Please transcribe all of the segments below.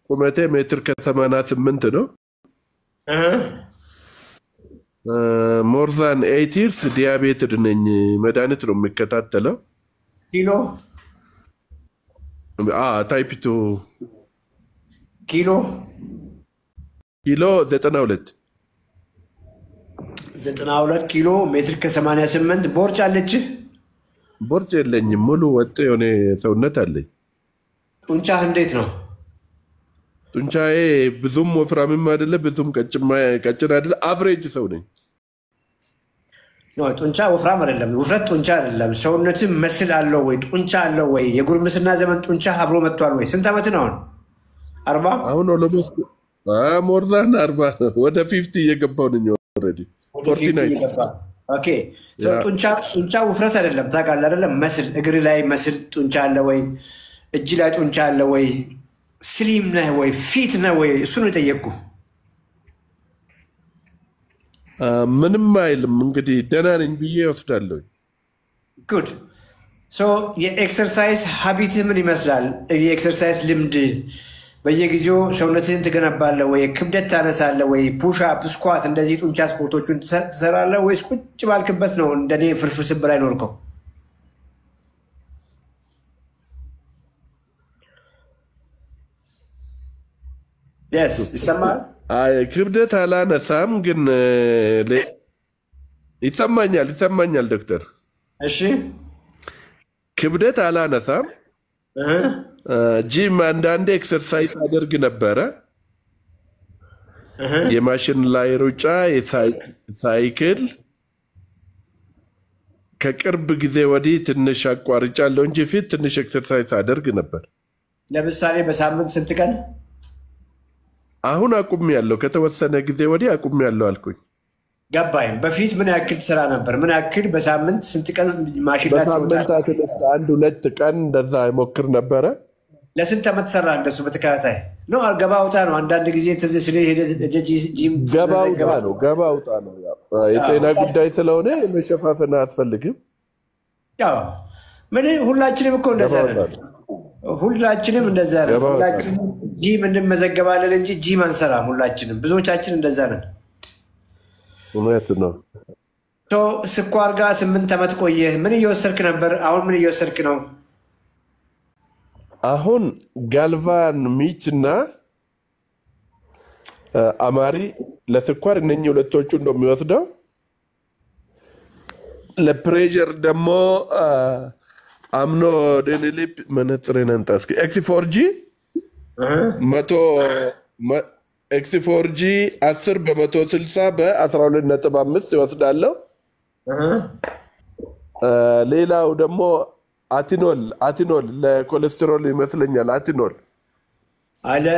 ቁመቴ ሜትር ከ88 ነው። ሞር ዛን 8 years ዲያቤትድ ነኝ። መድኃኒት ነው የሚከታተለው። ኪሎ ታይፕ 2 ኪሎ 92 ኪሎ ሜትር ከ88 ቦርጭ አለች? ቦርጭ የለኝም። ሙሉ ወጥ የሆነ ሰውነት አለኝ። ጡንቻህ እንዴት ነው? ጡንቻዬ ብዙም ወፍራምም አይደለ፣ ብዙም ቀጭን አይደለ፣ አቨሬጅ ሰው ነኝ። ነው ጡንቻ ወፍራም አይደለም፣ ውፍረት ጡንቻ አይደለም። ሰውነትህ መስል አለው ወይ? ጡንቻ አለው ወይ? የጉርምስና ዘመን ጡንቻ አብሮ መጥቷል ወይ? ስንት ዓመት ነው አሁን? 40 አሁን ኦሎሞስት ሞር ዛን 40 ነው። ወደ 50 እየገባሁ ነኝ ኦልሬዲ 49። ኦኬ ጡንቻ ውፍረት አይደለም ታውቃለህ አይደለም? መስል እግር ላይ መስል ጡንቻ አለ ወይ? እጅ ላይ ጡንቻ አለ ወይ? ስሊም ነህ ወይ? ፊት ነህ ወይ? እሱ ነው የጠየቅኩህ። ምንም አይልም እንግዲህ ደህና ነኝ ብዬ እወስዳለሁ። ጉድ የኤክሰርሳይዝ ሀቢትህ ምን ይመስላል? የኤክሰርሳይዝ ልምድ በየጊዜው ሰውነትህን ትገነባለህ ወይ? ክብደት ታነሳለህ ወይ? ፑሽ አፕ፣ ስኳት እንደዚህ ጡንቻ ስፖርቶቹን ትሰራለህ ወይስ ቁጭ ባልክበት ነው እንደኔ ፍርፍር ስብ ላይ ኖርከው? ይሰማል? ክብደት አላነሳም ግን ይሰማኛል ዶክተር። እሺ ክብደት አላነሳም። ጂም አንዳንዴ ኤክሰርሳይዝ አደርግ ነበረ። የማሽን ላይ ሩጫ፣ ሳይክል ከቅርብ ጊዜ ወዲህ ትንሽ አቋርጫለሁ እንጂ ፊት ትንሽ ኤክሰርሳይዝ አደርግ ነበር። ለምሳሌ በሳምንት ስንት ቀን? አሁን አቁሜያለሁ። ከተወሰነ ጊዜ ወዲህ አቁሜያለሁ አልኩኝ። ገባኝ። በፊት ምን ያክል ትሰራ ነበር? ምን ያክል በሳምንት ስንት ቀን ማሽን ላይ ትወጣለህ? በሳምንት 1-2 ቀን እንደዛ ይሞክር ነበረ። ለስንት ዓመት ሰራ እንደሱ በተከታታይ ነው? ገባ ውጣ ነው። አንዳንድ ጊዜ ትዝ ስልህ ሄደህ ጂም ገባ ውጣ ነው። የጤና ጉዳይ ስለሆነ መሸፋፈን አያስፈልግም። ያው ምን ሁላችንም እኮ እንደዛ ነን። ሁላችንም እንደዛ ነን። ሁላችንም ጂም እንመዘገባለን እንጂ ጂም አንሰራም። ሁላችንም ብዙዎቻችን እንደዛ ነን። እውነት ነው። ስኳር ጋር 8 ዓመት ቆየህ። ምን እየወሰድክ ነበር? አሁን ምን እየወሰድክ ነው? አሁን ጋልቫን ሚች እና አማሪ ለስኳር እነኚህ ሁለቶቹ ነው የሚወስደው። ለፕሬሸር ደግሞ አምኖ ዴኒሊፕ መነጽሬን አንጣ እስኪ ኤክስ4ጂ 10 በ160 በ12.5 ይወስዳለሁ። ሌላው ደግሞ አቲኖል ለኮሌስትሮል ይመስለኛል። አቲኖል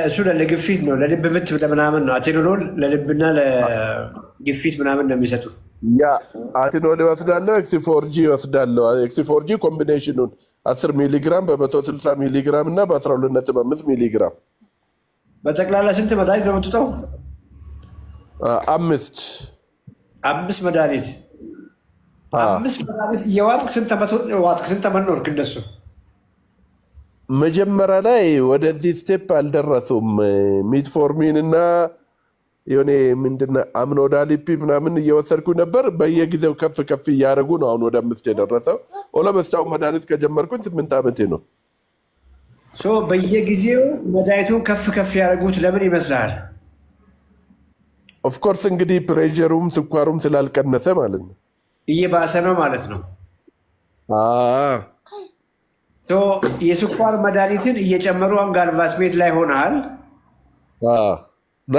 እሱ ለግፊት ነው፣ ለልብ ምት ለምናምን ነው። አቲኖል ለልብና ለግፊት ምናምን ነው የሚሰጡ። ያ አቲኖል ይወስዳለሁ። ኤክስ4ጂ ይወስዳለሁ። ኤክስ4ጂ ኮምቢኔሽኑን 10 ሚሊግራም በ160 ሚሊግራም እና በ12.5 ሚሊግራም። በጠቅላላ ስንት መድኃኒት ነው የምትውጠው? 5 መድኃኒት 5 መድኃኒት እየዋጥክ ስንት ዓመት ኖርክ እንደሱ? መጀመሪያ ላይ ወደዚህ ስቴፕ አልደረሱም። ሚትፎርሚን እና የሆነ ምንድን አምኖዳሊፒ ምናምን እየወሰድኩ ነበር። በየጊዜው ከፍ እያደረጉ ነው አሁን ወደ 5 የደረሰው። ኦሎመስታው መድኃኒት ከጀመርኩኝ 8 ዓመቴ ነው። በየጊዜው መድኃኒቱን ከፍ ያደረጉት ለምን ይመስልሃል? ኦፍኮርስ እንግዲህ ፕሬሸሩም ስኳሩም ስላልቀነሰ ማለት ነው። እየባሰ ነው ማለት ነው። የስኳር መድኃኒትን እየጨመሩ ጋልቫስሜት ላይ ሆናል እና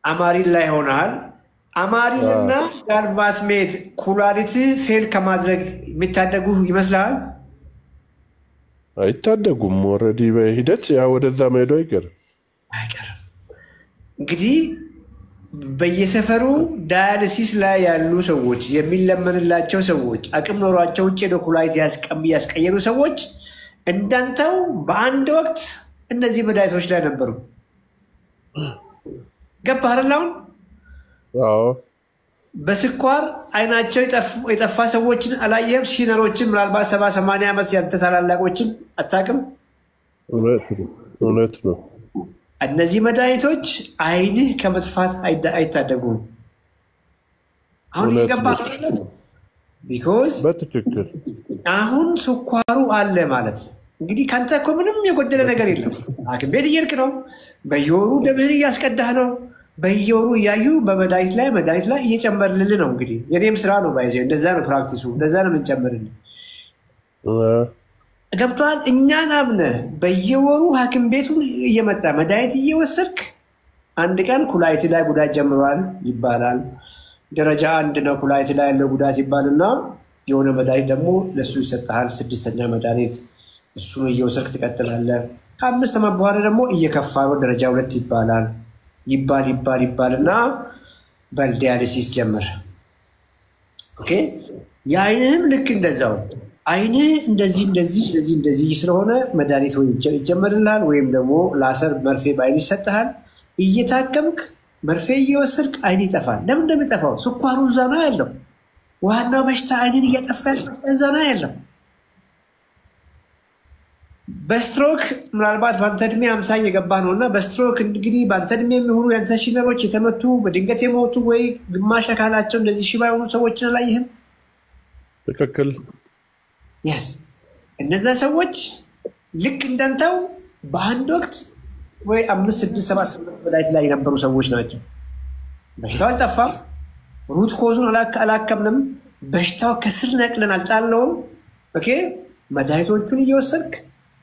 አማሪን ላይ ሆናል። አማሪንና ጋልቫስሜት ኩላሊት ፌል ከማድረግ የሚታደጉ ይመስልሃል? አይታደጉም። ኦልሬዲ በሂደት ያ ወደዛ መሄዱ አይቀርም። እንግዲህ በየሰፈሩ ዳያሊሲስ ላይ ያሉ ሰዎች፣ የሚለመንላቸው ሰዎች፣ አቅም ኖሯቸው ውጭ ሄዶ ኩላሊት ያስቀየሩ ሰዎች እንዳንተው በአንድ ወቅት እነዚህ መድኃኒቶች ላይ ነበሩ። ገባህ አይደል? አሁን በስኳር አይናቸው የጠፋ ሰዎችን አላየህም? ሲነሮችን ምናልባት 70-80 ዓመት ያንተ ታላላቆችን አታውቅም? እውነት ነው እነዚህ መድኃኒቶች አይንህ ከመጥፋት አይታደጉም አሁን ይገባል because በትክክል አሁን ስኳሩ አለ ማለት እንግዲህ ካንተ እኮ ምንም የጎደለ ነገር የለም ሐኪም ቤት እየሄድክ ነው በየወሩ ደምህን እያስቀዳህ ነው በየወሩ ያዩ በመድኃኒት ላይ እየጨመርልልህ ነው እንግዲህ የኔም ስራ ነው ባይዘው እንደዛ ነው ፕራክቲሱ እንደዛ ነው የምንጨምርልህ ገብቷል እኛን አምነህ በየወሩ ሐኪም ቤቱ እየመጣ መድኃኒት እየወሰድክ አንድ ቀን ኩላሊት ላይ ጉዳት ጀምሯል ይባላል ደረጃ 1 ነው ኩላሊት ላይ ያለው ጉዳት ይባልና የሆነ መድኃኒት ደግሞ ለሱ ይሰጣል 6ኛ መድኃኒት እሱን እየወሰድክ ትቀጥላለህ ከ5 ዓመት በኋላ ደግሞ እየከፋ ነው ደረጃ 2 ይባላል ይባልና በዲያሊሲስ ጀመረ ኦኬ የአይንህም ልክ እንደዛው አይንህ እንደዚህ ስለሆነ መድኃኒት ወይ ይጀመርልሃል ወይም ደግሞ ላሰር መርፌ ባይን ይሰጣል እየታከምክ መርፌ እየወሰድክ አይን ይጠፋል ለምን እንደሚጠፋው ስኳሩ ዛና ያለው ዋናው በሽታ አይንን እያጠፋ ዛና ያለው በስትሮክ ምናልባት ባንተ እድሜ 50 እየገባ ነውና በስትሮክ እንግዲህ ባንተ እድሜ የሚሆኑ ያንተ ሲነሮች የተመቱ በድንገት የሞቱ ወይ ግማሽ አካላቸው እንደዚህ ሽባ የሆኑ ሰዎችን ላይ ይሄም ትክክል yes እነዛ ሰዎች ልክ እንደንተው በአንድ ወቅት ወይ 5 6 7 በላይ ላይ የነበሩ ሰዎች ናቸው በሽታው አልጠፋም ሩት ኮዙን አላከምንም በሽታው ከስር ነቅለን አልጫለውም ኦኬ መድኃኒቶቹን እየወሰድክ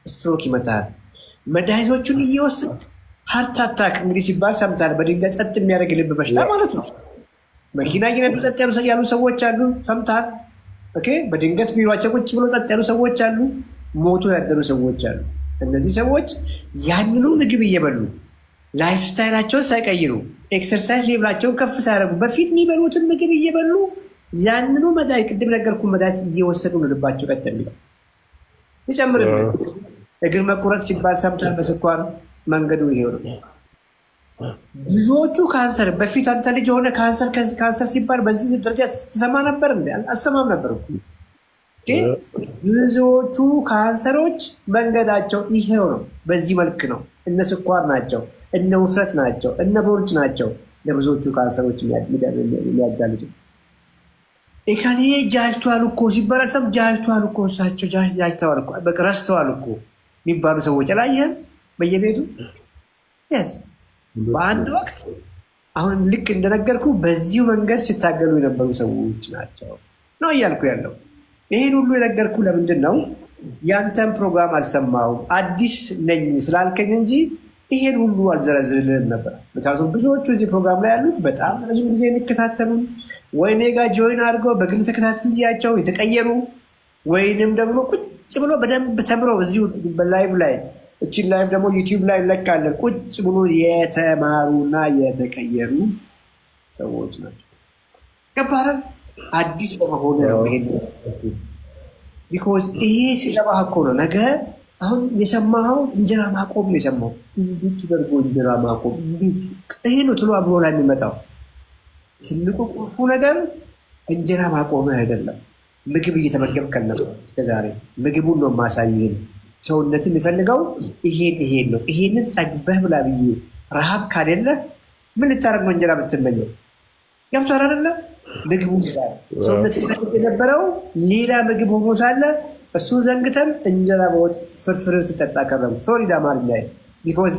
ስትሮክ ይመታል መድኃኒቶቹን እየወሰድክ ሃርት አታክ እንግዲህ ሲባል ሰምታል በድንገት ጸጥ የሚያደርግ ልብ በሽታ ማለት ነው መኪና እየነዱ ጸጥ ያሉ ሰዎች አሉ ሰምታል ኦኬ በድንገት ቢሮአቸው ቁጭ ብሎ ጸጥ ያሉ ሰዎች አሉ ሞቶ ያደሩ ሰዎች አሉ እነዚህ ሰዎች ያንኑ ምግብ እየበሉ ላይፍ ስታይላቸውን ሳይቀይሩ ኤክሰርሳይዝ ሌቭላቸውን ከፍ ሳያደርጉ በፊት የሚበሉትን ምግብ እየበሉ ያንኑ መድኃኒት ቅድም ነገርኩ መድኃኒት እየወሰዱ ነው ልባቸው ቀጥ የሚለው ይጨምርልህ እግር መቆረጥ ሲባል ሰምተሃል በስኳር መንገዱ ይሄው ነው ብዙዎቹ ካንሰር በፊት አንተ ልጅ ሆነ ካንሰር ሲባል በዚህ ደረጃ ተሰማ ነበር እንዴ አሰማም ነበር ብዙዎቹ ካንሰሮች መንገዳቸው ይሄው ነው በዚህ መልክ ነው እነ ስኳር ናቸው እነ ውፍረት ናቸው እነ ቦርጭ ናቸው ለብዙዎቹ ካንሰሮች የሚያጋልጡ እካኔ ጃልቷል እኮ ሲባል ሰም ጃልቷል እኮ ሳቸው ጃልቷል እኮ በቅራስተዋል እኮ የሚባሉ ሰዎች አላየህም በየቤቱ yes በአንድ ወቅት አሁን ልክ እንደነገርኩ በዚሁ መንገድ ሲታገሉ የነበሩ ሰዎች ናቸው ነው እያልኩ ያለው ይሄን ሁሉ የነገርኩ ለምንድን ነው ያንተን ፕሮግራም አልሰማው አዲስ ነኝ ስላልከኝ እንጂ ይሄን ሁሉ አልዘረዝርልህም ነበር ምክንያቱም ብዙዎቹ እዚህ ፕሮግራም ላይ ያሉት በጣም ረጅም ጊዜ የሚከታተሉ ወይኔ ጋር ጆይን አድርገው በግል ተከታትያቸው የተቀየሩ ወይንም ደግሞ ቁጭ ብሎ በደንብ ተምረው እዚሁ በላይቭ ላይ እቺን ላይቭ ደግሞ ዩቲዩብ ላይ ለካለን ቁጭ ብሎ የተማሩና የተቀየሩ ሰዎች ናቸው ከባረ አዲስ በመሆኑ ነው ይሄን because ይሄ ሲገባህ እኮ ነው ነገ አሁን የሰማኸው እንጀራ ማቆም ነው የሰማኸው እንዴት ይደርጎ እንጀራ ማቆም ይሄ ነው ትሎ አብሮ ላይ የሚመጣው ትልቁ ቁልፉ ነገር እንጀራ ማቆም አይደለም ምግብ እየተመገብክ ነበር እስከዛሬ ምግቡን ነው ማሳየህ ሰውነት የሚፈልገው ይሄን ነው ይሄንን ጠግበህ ብላ ብዬ ረሃብ ካደለ ምን ልታረግ ነው እንጀራ ብትመኘው ያፍታራ አይደለ ምግቡ ይላል ሰውነት ይፈልግ የነበረው ሌላ ምግብ ሆኖ ሳለ እሱን ዘንግተን እንጀራ በወጥ ፍርፍር ስጠጣ ከረም ሶሪ ዳማር ላይ because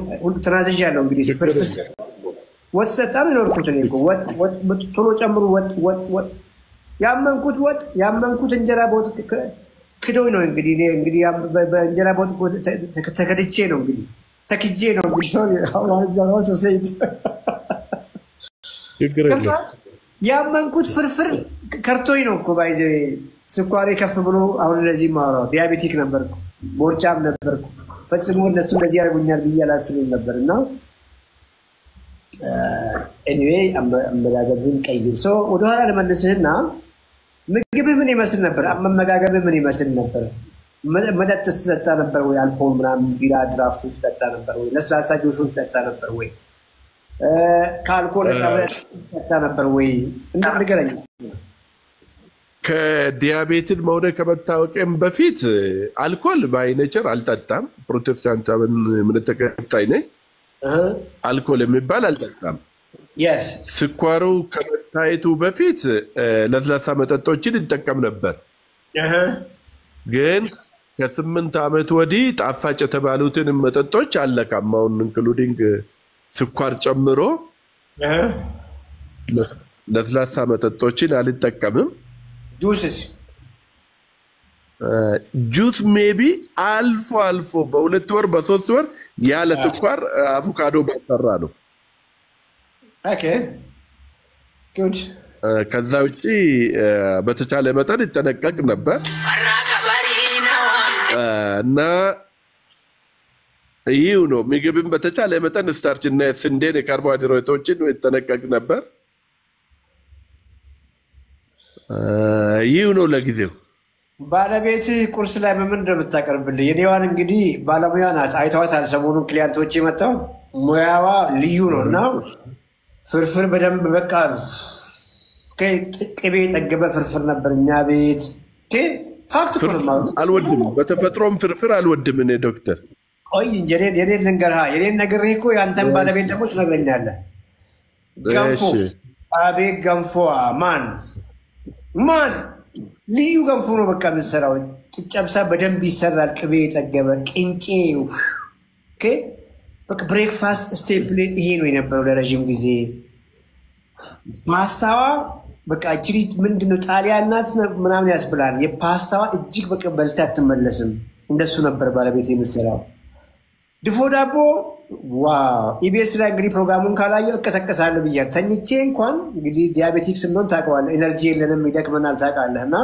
ትራንዚሽን ያለው እንግዲህ ፍርፍር ወጥ ሰጣ ነው የኖርኩት እኔ እኮ ወጥ ቶሎ ጨምሩ ወጥ ያመንኩት እንጀራ በወጥ ክዶኝ ነው እንግዲህ በእንጀራ በወጥ ተከድቼ ነው እንግዲህ ተክጄ ነው እንግዲህ ሶሪ አዋጅ ሰይት ይግረኝ ያመንኩት ፍርፍር ከርቶኝ ነው እኮ ባይዘ ስኳሬ ከፍ ብሎ አሁን ለዚህ ማራው ዲያቤቲክ ነበርኩ ቦርጫም ነበርኩ ፈጽሞ እነሱ እንደዚህ ያደርጉኛል ብዬ አላስብም ነበርና anyway አመጋገብን ቀይር ሰው ወደ ኋላ ለመለስህና ምግብ ምን ይመስል ነበር አመጋገብ ምን ይመስል ነበር መጠጥ ተጠጣ ነበር ወይ አልኮል ምናምን ቢራ ድራፍት ተጠጣ ነበር ወይ ለስላሳ ጁስ ተጠጣ ነበር ወይ ከአልኮል ተጠጣ ነበር ወይ እና ንገረኝ ከዲያቤትን መውደቅ ከመታወቂያም በፊት አልኮል ባይነቸር አልጠጣም። ፕሮቴስታንት እምነት ተከታይ ነኝ። አልኮል የሚባል አልጠጣም። ስኳሩ ከመታየቱ በፊት ለስላሳ መጠጦችን ይጠቀም ነበር። ግን ከ8 ዓመት ወዲህ ጣፋጭ የተባሉትን መጠጦች አለካም። አሁን ኢንክሉዲንግ ስኳር ጨምሮ ለስላሳ መጠጦችን አልጠቀምም። ጁስ ሜቢ አልፎ አልፎ በ2 ወር በ3 ወር ያለ ስኳር አቮካዶ ባሰራ ነው። ከዛ ውጪ በተቻለ መጠን ይጠነቀቅ ነበር እና ይው ነው ምግብን በተቻለ መጠን ስታርች እና ስንዴን የካርቦሃይድሬቶችን ይጠነቀቅ ነበር። ይው ነው ለጊዜው። ባለቤት ቁርስ ላይ ምን እንደምታቀርብልኝ የኔዋን እንግዲህ ባለሙያ ናት። አይተዋታል። ሰሞኑን ክሊያንቶች መጣው ሙያዋ ልዩ ነውና ፍርፍር በደንብ በቃ ቅቤ የጠገበ ፍርፍር ነበር እኛ ቤት። ፋክት እኮ ነው ማለት አልወድም። በተፈጥሮም ፍርፍር አልወድም እኔ ዶክተር። ቆይ እንጂ የኔን ልንገርህ፣ የኔን ነገር እኮ ያንተን ባለቤት ደግሞ ትነግረኛለህ። ገንፎ አቤት ገንፎ ማን ልዩ ገንፎ ነው በቃ የምንሰራው። ጨብሳ በደንብ ይሰራል። ቅቤ የጠገበ ቅንጬ በቃ ብሬክፋስት ስቴፕል ይሄ ነው የነበረው ለረዥም ጊዜ። ፓስታዋ በቃ እጅግ ምንድነው ጣሊያን ናት ምናምን ያስብላል። የፓስታዋ እጅግ በቃ በልታ አትመለስም። እንደሱ ነበር ባለቤት የምሰራው። ድፎ ዳቦ ዋው! ኢቢኤስ ላይ እንግዲህ ፕሮግራሙን ካላየው እቀሰቀሳለሁ ብያለሁ። ተኝቼ እንኳን እንግዲህ ዲያቤቲክስ እንደሆን ታውቀዋለህ። ኤነርጂ የለንም፣ ይደክመናል ታውቃለህ። እና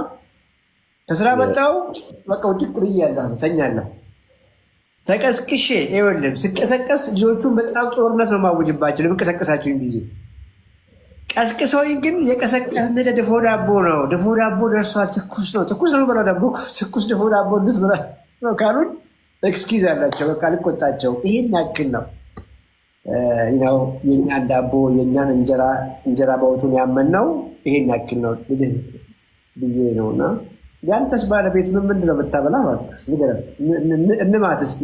ከስራ መጣሁ በቃ ውጭ ብያለሁ፣ ተኛለሁ። ተቀስቅሼ ይኸውልህ ስቀሰቀስ ልጆቹን በጣም ጦርነት ነው ማውጅባቸው ለምቀሰቀሳችሁኝ ብዬ ቀስቅሰውኝ፣ ግን የቀሰቀስን ድፎ ዳቦ ነው። ድፎ ዳቦ ደርሷል፣ ትኩስ ነው በለው ዳቦ ትኩስ ድፎ ዳቦ እንድትበላ ነው ካሉን ኤክስኪዝ አላቸው። በቃ ልቆጣቸው። ይሄን ያክል ነው የእኛን ዳቦ የእኛን እንጀራ በወጡን ያመንነው ይሄን ያክል ነው ብዬ ነው። እና ያንተስ ባለቤት ምንድን ነው የምታበላ? እንማት እስኪ።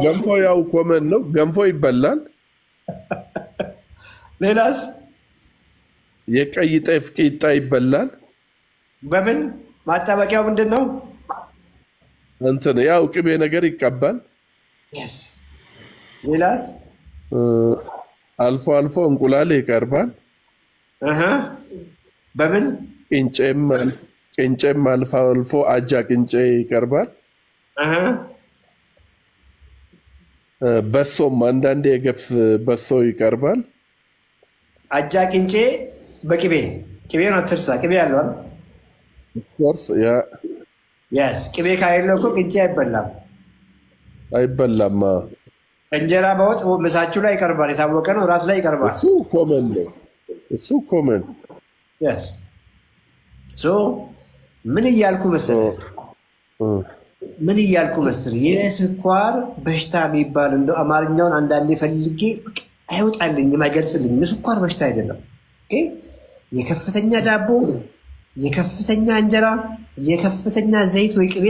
ገንፎ ያው ኮመን ነው፣ ገንፎ ይበላል። ሌላስ? የቀይ ጤፍ ቂጣ ይበላል። በምን ማጣበቂያው ምንድን ነው? እንትን ያው ቅቤ ነገር ይቀባል። ሌላስ? አልፎ አልፎ እንቁላል ይቀርባል። በምን? ቅንጬም አልፎ አልፎ አጃ ቅንጬ ይቀርባል። በሶም አንዳንዴ የገብስ በሶ ይቀርባል። አጃ ቅንጬ በቅቤ ነው አትርሳ። ቅቤ ያለው ኮርስ ቅቤ ካሌለው እኮ ቅንጬ አይበላም። እንጀራ በወጥ ምሳችሁ ላይ ይቀርባል፣ የታወቀ ነው። ራስ ላይ ይቀርባል። እሱ ኮመን ነው። ምን እያልኩ መሰለህ የስኳር በሽታ የሚባል እንደው አማርኛውን አንዳንዴ ፈልጌ አይወጣልኝም፣ አይገልጽልኝም። የስኳር በሽታ አይደለም። የከፍተኛ ዳቦ፣ የከፍተኛ እንጀራ፣ የከፍተኛ ዘይት ወይ ቅቤ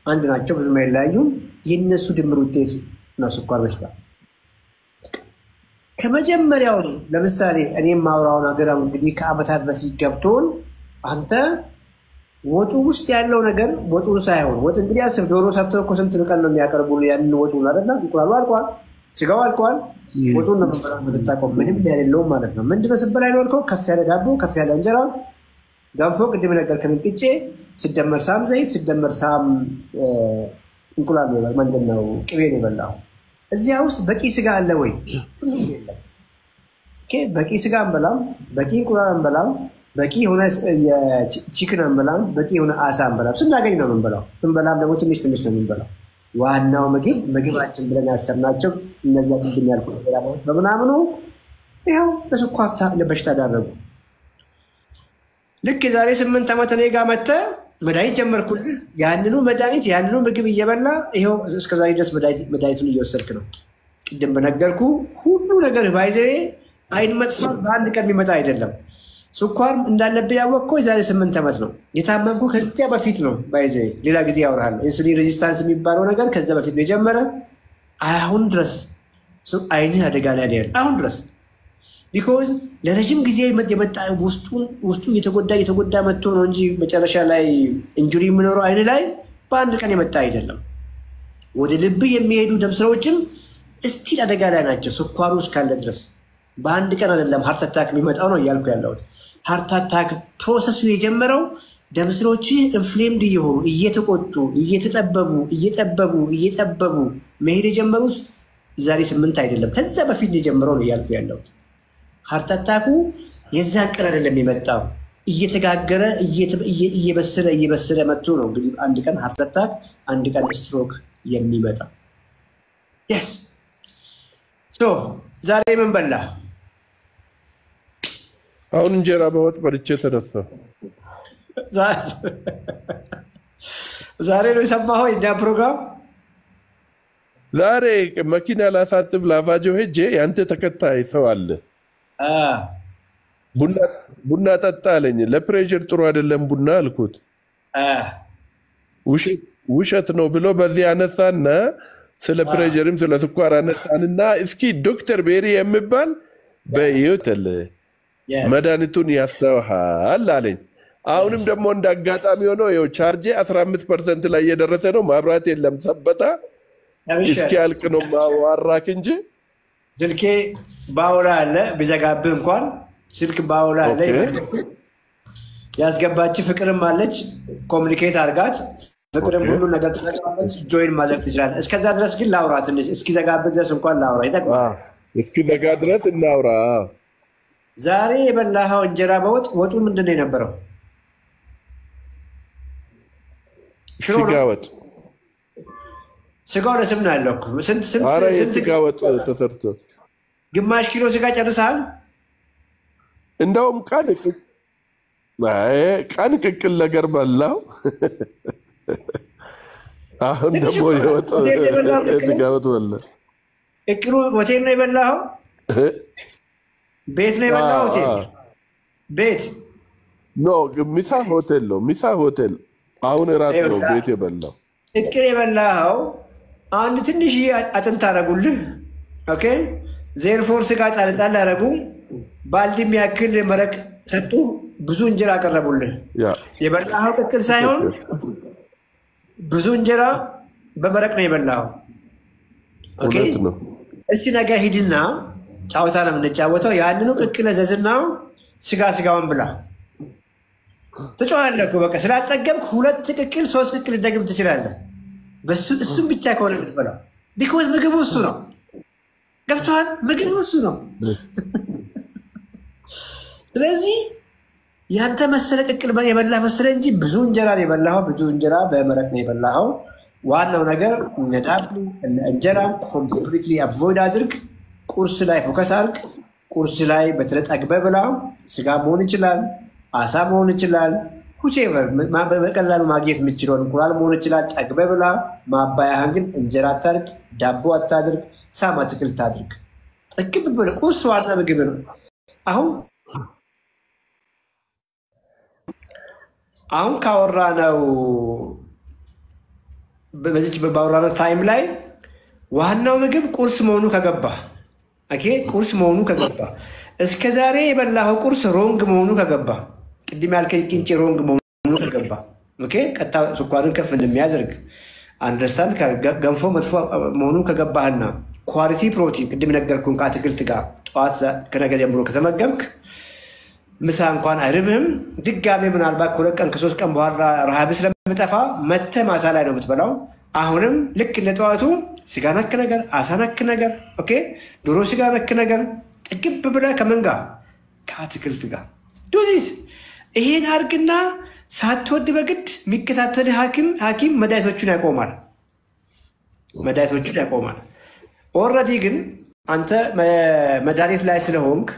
አንድ ናቸው፣ ብዙም አይለያዩም። የነሱ ድምር ውጤት ነው ስኳር በሽታ። ከመጀመሪያው ለምሳሌ እኔ ማውራው ነገር እንግዲህ ከአመታት በፊት ገብቶን አንተ ወጡ ውስጥ ያለው ነገር ወጡን ሳይሆን ወጥ እንግዲህ አስብ፣ ዶሮ ሰርተው እኮ ስንት ቀን ነው የሚያቀርቡ ያንን ወጡን አይደለ? እንቁላሉ አልቋል፣ ስጋው አልቋል። ወጡን ነው የምትጠቀው፣ ምንም ያሌለውም ማለት ነው። ምንድነው ስበላ ይኖርከው? ከፍ ያለ ዳቦ፣ ከፍ ያለ እንጀራ፣ ገንፎ፣ ቅድም ነገር ከንቅጬ ሲደመር ሳም ዘይት ሲደመር ሳም እንቁላል ነው ምንድነው ቅቤ ነው የበላው። እዚያ ውስጥ በቂ ስጋ አለ ወይ? በቂ ስጋ አንበላም፣ በቂ እንቁላል አንበላም፣ በቂ የሆነ የቺክን አንበላም፣ በቂ የሆነ አሳ አንበላም። ስናገኝ ነው የምንበላው። ስንበላም ደግሞ ትንሽ ነው የምንበላው። ዋናው ምግባችን ብለን ያሰብናቸው እነዚያ ቅድም ያልኩ በምናምኑ ይኸው ለስኳር በሽታ ዳረጉ። ልክ የዛሬ 8 ዓመት እኔ ጋር መጥተህ መድኃኒት ጀመርኩልህ። ያንኑ መድኃኒት ያንኑ ምግብ እየበላ ይኸው እስከዛሬ ድረስ መድኃኒቱን እየወሰድክ ነው። ቅድም በነገርኩ ሁሉ ነገር ባይዘ አይን መጥፋት በአንድ ቀን የሚመጣ አይደለም። ስኳር እንዳለብኝ ያወቅኩት የዛሬ 8 ዓመት ነው። የታመምኩ ከዚያ በፊት ነው። ባይዘ ሌላ ጊዜ ያወራል። ኢንሱሊን ሬዚስታንስ የሚባለው ነገር ከዛ በፊት ነው የጀመረ። አሁን ድረስ አይኔ አደጋ ላይ ነው አሁን ድረስ ቢኮዝ ለረጅም ጊዜ የመጣ ውስጡ የተጎዳ መጥቶ ነው እንጂ መጨረሻ ላይ ኢንጁሪ የሚኖረው አይኔ ላይ በአንድ ቀን የመጣ አይደለም። ወደ ልብ የሚሄዱ ደም ስሮችም እስቲል አደጋ ላይ ናቸው ስኳሩ እስካለ ድረስ። በአንድ ቀን አይደለም ሃርት አታክ የሚመጣው ነው እያልኩ ያለሁት። ሃርት አታክ ፕሮሰሱ የጀመረው ደም ስሮች ኢንፍሌምድ እየሆኑ እየተቆጡ እየጠበቡ መሄድ የጀመሩት ዛሬ 8 አይደለም ከዛ በፊት ነው የጀመረው ነው እያልኩ ያለሁት። ሃርት አታኩ የዛን ቀን አይደለም የመጣው እየተጋገረ እየበሰለ መጥቶ ነው እንግዲህ አንድ ቀን ሃርት አታክ አንድ ቀን ስትሮክ የሚመጣ። yes so ዛሬ ምን በላ? አሁን እንጀራ በወጥ በልቼ ተነሳ። ዛሬ ነው የሰማኸው የኛ ፕሮግራም? ዛሬ መኪና ላሳጥብ ላቫጆ ሄጄ ያንተ ተከታይ ሰው አለ ቡና ጠጣ አለኝ። ለፕሬሸር ጥሩ አይደለም ቡና አልኩት። ውሸት ነው ብሎ በዚህ አነሳና ስለ ፕሬሸርም ስለ ስኳር አነሳንና እስኪ ዶክተር ቤሪ የሚባል በዩተል መድኃኒቱን ያስተውሃል አለኝ። አሁንም ደግሞ እንዳጋጣሚ ሆኖ ይኸው ቻርጄ 15% ላይ እየደረሰ ነው። ማብራት የለም ሰበታ እስኪ ያልቅ ነው ማዋራክ እንጂ ስልኬ ባውላ አለ ቢዘጋብህ እንኳን ስልክ ባውላ አለ ያስገባች ፍቅርም አለች ኮሙኒኬት አድርጋት ፍቅርም ሁሉ ነገር ተጠቅማለች ጆይን ማድረግ ትችላለህ። እስከዛ ድረስ ግን ላውራ ትንሽ እስኪ ዘጋብህ ድረስ እንኳን ላውራ ይጠቅማል። እስኪ ዘጋ ድረስ እናውራ። ዛሬ የበላኸው እንጀራ በወጥ ወጡ ምንድን ነው የነበረው? ስጋ ወጥ። ስጋው ለስም ነው ያለው እኮ ስንት ስጋ ወጥ ተሰርቶ ግማሽ ኪሎ ስጋ ጨርሰሃል? እንደውም ቀን ቅቅል ነገር በላው። አሁን ደግሞ የወጥ ስጋ ወጥ በላ። ቅቅሉ ሆቴል ነው የበላኸው? ቤት ነው የበላኸው? ሆቴል ቤት ኖ ሚሳ ሆቴል ነው ሚሳ ሆቴል። አሁን እራት ነው ቤት የበላው። ቅቅል የበላኸው አንድ ትንሽ አጥንት አደረጉልህ። ኦኬ ዜርፎር ስጋ ጣልጣል አደረጉ። ባልዲም ያክል መረቅ ሰጡ። ብዙ እንጀራ አቀረቡልህ። የበላኸው ቅቅል ሳይሆን ብዙ እንጀራ በመረቅ ነው የበላኸው። ኦኬ እስቲ ነገ ሂድና ጫወታ ነው የምንጫወተው። ያንኑ ቅቅል ዘዝና ስጋውን ብላ ትጮሃለህ እኮ በቃ ስላልጠገብክ 2 ቅቅል 3 ቅቅል ልትደግም ትችላለህ። እሱም ብቻ ከሆነ የምትበላው ቢኮዝ ምግቡ እሱ ነው። ገብቶሃል? ምግቡ እሱ ነው። ስለዚህ ያንተ መሰለ ቅቅል የበላህ መሰለ እንጂ ብዙ እንጀራ ነው የበላኸው። ብዙ እንጀራ በመረቅ ነው የበላኸው። ዋናው ነገር እንጀራን ኮምፕሊትሊ አቮይድ አድርግ። ቁርስ ላይ ፎከስ አድርግ። ቁርስ ላይ በተለይ ጠግበህ ብላ። ስጋ መሆን ይችላል፣ አሳ መሆን ይችላል፣ ሁቼቨር በቀላሉ ማግኘት የምችለውን እንቁላል መሆን ይችላል። ጠግበህ ብላ። ማባያህን ግን እንጀራ አታድርግ፣ ዳቦ አታድርግ፣ ሳማ አትክልት አድርግ። ጥግብ ብለህ ቁርስ ዋና ምግብ ነው። አሁን ካወራነው በዚህ ባወራነው ታይም ላይ ዋናው ምግብ ቁርስ መሆኑ ከገባ ቁርስ መሆኑ ከገባ እስከ ዛሬ የበላኸው ቁርስ ሮንግ መሆኑ ከገባ ቅድም ያልከኝ ቅንጭ ሮንግ መሆኑ ከገባ ቀጥታ ስኳርን ከፍ እንደሚያደርግ አንደርስታንድ ገንፎ መጥፎ መሆኑ ከገባህና ኳሊቲ ፕሮቲን ቅድም ነገርኩህን ከአትክልት ጋር ጠዋት ከነገ ጀምሮ ከተመገብክ ምሳ እንኳን አይርብህም። ድጋሜ ምናልባት 2 ቀን ከ3 ቀን በኋላ ረሃብ ስለምጠፋ መተህ ማታ ላይ ነው የምትበላው። አሁንም ልክ እንደጠዋቱ ስጋ ነክ ነገር፣ አሳ ነክ ነገር፣ ዶሮ ስጋ ነክ ነገር ጥግብ ብለህ ከምን ጋር? ከአትክልት ጋር ዱዚስ። ይሄን አድርግና ሳትወድ በግድ የሚከታተልህ ሐኪም መድኃኒቶቹን ያቆማል። ኦልሬዲ ግን አንተ መድኃኒት ላይ ስለሆንክ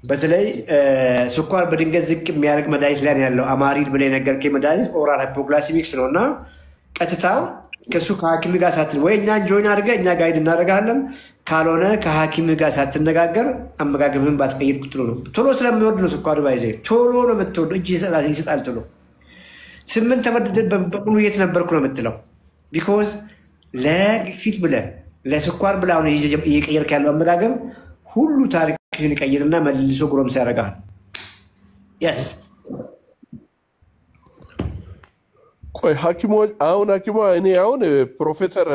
በተለይ ስኳር በድንገት ዝቅ የሚያደርግ መድኃኒት ላይ ያለው አማሪድ ብለህ የነገርከኝ መድኃኒት ኦራል ሃይፖግላይሲሚክስ ነው እና ቀጥታ ከሱ ከሐኪም ጋር ሳትል ወይ እኛን ጆይን አድርገህ እኛ ጋይድ እናደርግሃለን። ካልሆነ ከሐኪም ጋር ሳትነጋገር አመጋገብህን ባትቀይር ጥሩ ነው። ቶሎ ስለሚወድ ነው ስኳር ባይዘ ቶሎ ነው የምትወደው። እጅ ይሰጣል ቶሎ 8 ዓመት በሙሉ የት ነበርኩ ነው የምትለው። ቢኮዝ ለግፊት ብለህ ለስኳር ብለህ አሁን እየቀየርክ ያለው አመጋገብ ሁሉ ታሪክህን ይቀይርና መልሶ ጎረምሳ ያደርግሃል። የስ ቆይ ሐኪሞች አሁን እኔ አሁን ፕሮፌሰር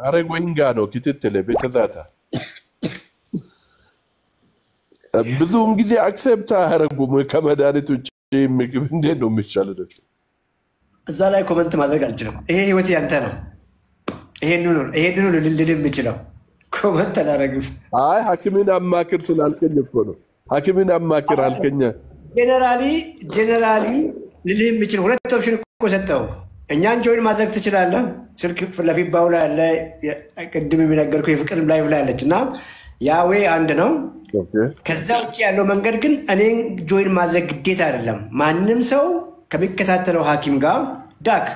አረጋዊንጋ ነው ክትትል በተዛታ ብዙውን ጊዜ አክሰፕት አያደርጉም ከመድኃኒት ውጭ ምግብ እንዴት ነው የሚሻለው? እዛ ላይ ኮመንት ማድረግ አልችልም። ይሄ ህይወት ያንተ ነው። ይሄንን ልልል የምችለው ኮመንት አላደርግም። አይ ሐኪምን አማክር ስላልከኝ እኮ ነው። ሐኪምን አማክር አልከኝ። ጀነራሊ ልልህ የምችለው ሁለት ኦፕሽን እኮ ሰጠው። እኛን ጆይን ማድረግ ትችላለህ። ስልክ ፍለፊት ባውላ ያለ ቅድም የሚነገርኩህ የፍቅር ላይቭ ላይ አለች እና ያዌ አንድ ነው። ከዛ ውጭ ያለው መንገድ ግን እኔን ጆይን ማድረግ ግዴታ አይደለም። ማንም ሰው ከሚከታተለው ሐኪም ጋር ዳክ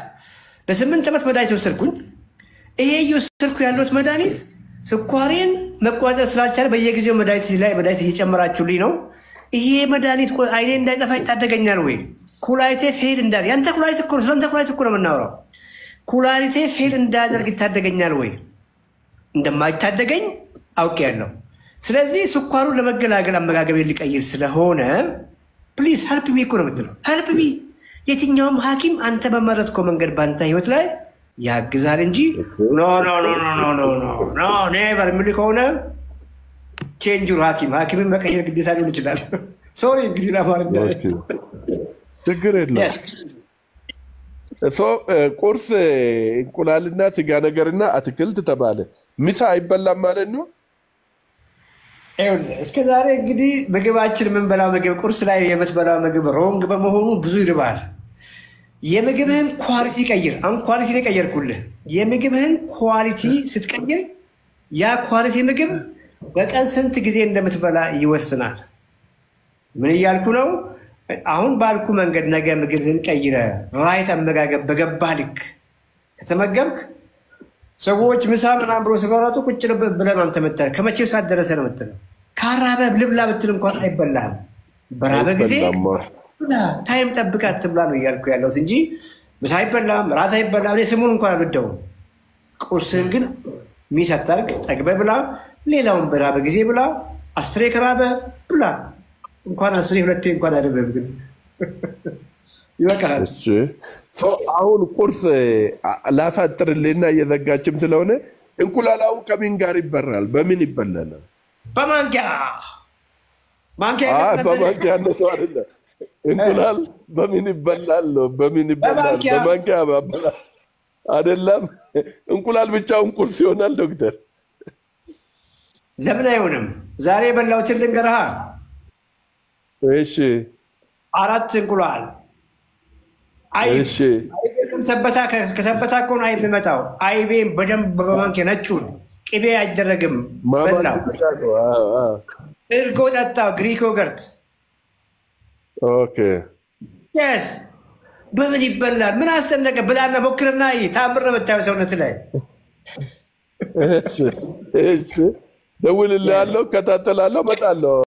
ለ8 ዓመት መድኃኒት ወሰድኩኝ። ይሄ እየወሰድኩ ያለሁት መድኃኒት ስኳሬን መቋጠር ስላልቻለ በየጊዜው መድኃኒት እየጨመራችሁልኝ ነው። ይሄ መድኃኒት አይኔ እንዳይጠፋ ይታደገኛል ወይ? ኩላሊቴ ፌል እንዳል ያንተ ኩላሊት እኮ ስለንተ ኩላሊት እኮ ነው የምናወራው። ኩላሊቴ ፌል እንዳደርግ ይታደገኛል ወይ? እንደማይታደገኝ አውቄያለሁ። ስለዚህ ስኳሩን ለመገላገል አመጋገቤን ሊቀይር ስለሆነ ፕሊዝ ሄልፕ ሚ እኮ ነው የምትለው። ሄልፕ ሚ የትኛውም ሐኪም አንተ በመረጥከው መንገድ በአንተ ህይወት ላይ ያግዛል እንጂ ኖ ኔቨር የሚል ከሆነ ቼንጅ ዩር ሐኪምን መቀየር ግዴታ ሊሆን ይችላል። ሶሪ እንግዲህ ለማለት ችግር የለም። ቁርስ እንቁላልና ስጋ ነገርና አትክልት ተባለ። ምሳ አይበላም ማለት ነው። እስከ ዛሬ እንግዲህ ምግባችን የምንበላው ምግብ ቁርስ ላይ የምትበላው ምግብ ሮንግ በመሆኑ ብዙ ይርባል። የምግብህን ኳሊቲ ቀይር። አሁን ኳሊቲ ነው የቀየርኩልህ። የምግብህን ኳሊቲ ስትቀይር ያ ኳሊቲ ምግብ በቀን ስንት ጊዜ እንደምትበላ ይወስናል። ምን እያልኩ ነው? አሁን ባልኩ መንገድ ነገ ምግብህን ቀይረ ራይት አመጋገብ በገባህ ልክ ከተመገብክ ሰዎች ምሳ ምናምን ብሎ ሲሯሯጡ ቁጭ ብለህ ነው አንተ መተህ ከመቼው ሰዓት ደረሰ ነው የምትለው። ካራበህ ልብላ ብትል እንኳን አይበላህም። በራበ ጊዜ ታይም ጠብቀህ አትብላ ነው እያልኩ ያለሁት እንጂ ምሳ አይበላም፣ ራት አይበላም። እኔ ስሙን እንኳን አልወደውም። ቁርስህን ግን ሚስ አታርግ፣ ጠግበህ ብላ። ሌላውን በራበ ጊዜ ብላ። 10 ከራበ ብላ። እንኳን 10 2 እንኳን አይደለም ግን ይበቃል። አሁን ቁርስ ላሳጥርልህና እየዘጋችም ስለሆነ እንቁላላው ከምን ጋር ይበራል? በምን ይበላል? በማንኪያ በማንኪያነቱ አይደለም። እንቁላል በምን ይበላል? በማንኪያ አይደለም። እንቁላል ብቻውን ቁርስ ይሆናል ዶክተር? ለምን አይሆንም? ዛሬ የበላሁትን ልንገርሃ። እሺ 4 እንቁላል እሺ ሰበታ ከሰበታ እኮ ነው አይብ የሚመጣው። አይቤን በደንብ በማንኪያ ነጩን ቅቤ አይደረግም። በላው። እርጎ ጠጣው። ግሪክ ዮገርት። ኦኬ የስ በምን ይበላል? ምን አስጨነቀ? ብላና ሞክርና ታምር ነው የምታየው ሰውነት ላይ። እሺ ደውልልሃለሁ፣ እከታተላለሁ፣ እመጣለሁ።